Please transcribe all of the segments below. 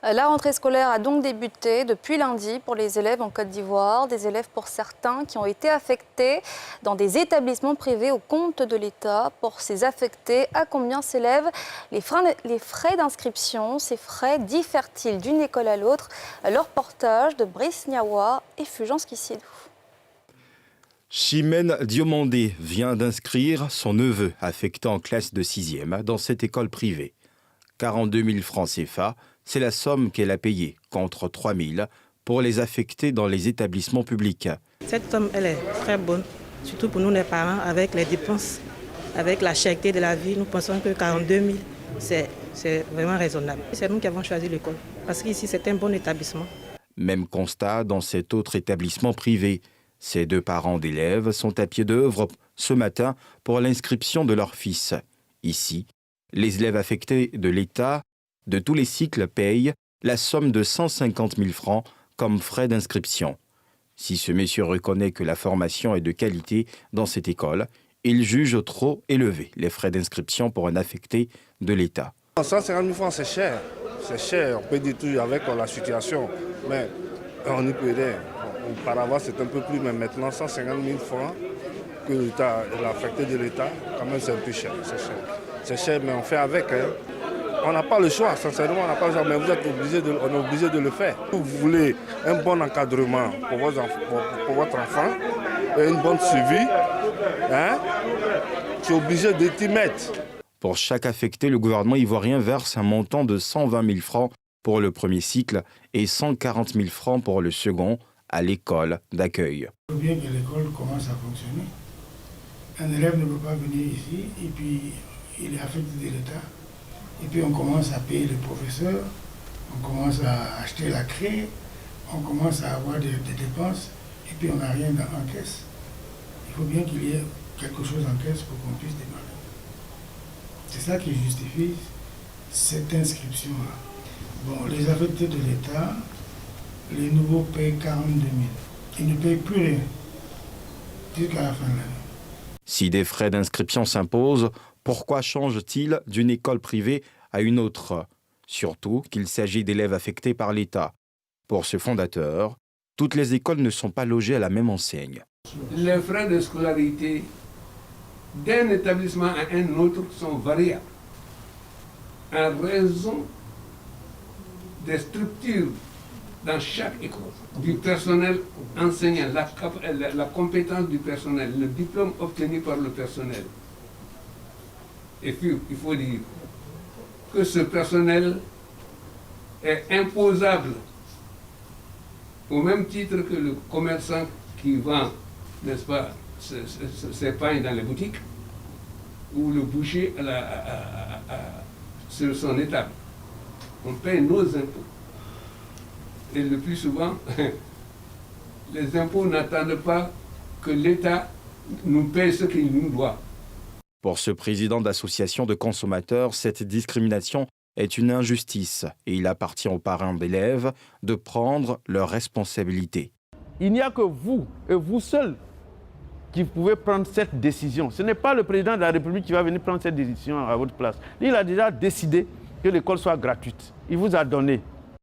La rentrée scolaire a donc débuté depuis lundi pour les élèves en Côte d'Ivoire. Des élèves pour certains qui ont été affectés dans des établissements privés au compte de l'État. Pour ces affectés, à combien s'élèvent les frais d'inscription? Ces frais diffèrent-ils d'une école à l'autre? Leur reportage de Brice Niawa et Fulgence Kissidou. Chimène Diomandé vient d'inscrire son neveu affecté en classe de 6e dans cette école privée. 42 000 francs CFA, c'est la somme qu'elle a payée, contre 3 000 pour les affecter dans les établissements publics. Cette somme, elle est très bonne, surtout pour nous les parents, avec les dépenses, avec la cherté de la vie. Nous pensons que 42 000, c'est vraiment raisonnable. C'est nous qui avons choisi l'école, parce qu'ici, c'est un bon établissement. Même constat dans cet autre établissement privé. Ces deux parents d'élèves sont à pied d'œuvre ce matin pour l'inscription de leur fils. Ici, les élèves affectés de l'État de tous les cycles payent la somme de 150 000 francs comme frais d'inscription. Si ce monsieur reconnaît que la formation est de qualité dans cette école, il juge trop élevé les frais d'inscription pour un affecté de l'État. 150 000 francs, c'est cher. C'est cher, on peut dire tout avec la situation, mais on n'y peut rien. Auparavant, c'est un peu plus, mais maintenant, 150 000 francs que l'État, l'affecté de l'État, quand même, c'est un peu cher. C'est cher, mais on fait avec. Hein. On n'a pas le choix, sincèrement, on n'a pas le choix, mais vous êtes on est obligé de le faire. Vous voulez un bon encadrement pour votre enfant, et une bonne suivi, hein, tu es obligé de t'y mettre. Pour chaque affecté, le gouvernement ivoirien verse un montant de 120 000 francs pour le premier cycle et 140 000 francs pour le second à l'école d'accueil. Il faut bien que l'école commence à fonctionner. Un élève ne peut pas venir ici et puis il est affecté de l'État. Et puis on commence à payer les professeurs, on commence à acheter la craie, on commence à avoir des dépenses et puis on n'a rien en caisse. Il faut bien qu'il y ait quelque chose en caisse pour qu'on puisse démarrer. C'est ça qui justifie cette inscription-là. Bon, les affectés de l'État, les nouveaux payent 42 000. Ils ne payent plus rien jusqu'à la fin de l'année. Si des frais d'inscription s'imposent, pourquoi change-t-il d'une école privée à une autre? Surtout qu'il s'agit d'élèves affectés par l'État. Pour ce fondateur, toutes les écoles ne sont pas logées à la même enseigne. Les frais de scolarité d'un établissement à un autre sont variables en raison des structures dans chaque école, du personnel enseignant, la compétence du personnel, le diplôme obtenu par le personnel. Et puis, il faut dire que ce personnel est imposable au même titre que le commerçant qui vend, n'est-ce pas, ses pains dans les boutiques, ou le boucher sur son étable. On paye nos impôts. Et le plus souvent, les impôts n'attendent pas que l'État nous paye ce qu'il nous doit. Pour ce président d'association de consommateurs, cette discrimination est une injustice et il appartient aux parents d'élèves de prendre leurs responsabilités. Il n'y a que vous et vous seul qui pouvez prendre cette décision. Ce n'est pas le président de la République qui va venir prendre cette décision à votre place. Il a déjà décidé que l'école soit gratuite. Il vous a donné.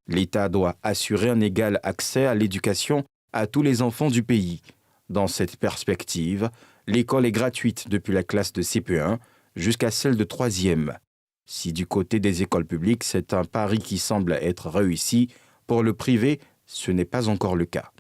L'État doit assurer un égal accès à l'éducation à tous les enfants du pays. Dans cette perspective, l'école est gratuite depuis la classe de CP1 jusqu'à celle de 3e. Si du côté des écoles publiques, c'est un pari qui semble être réussi, pour le privé, ce n'est pas encore le cas.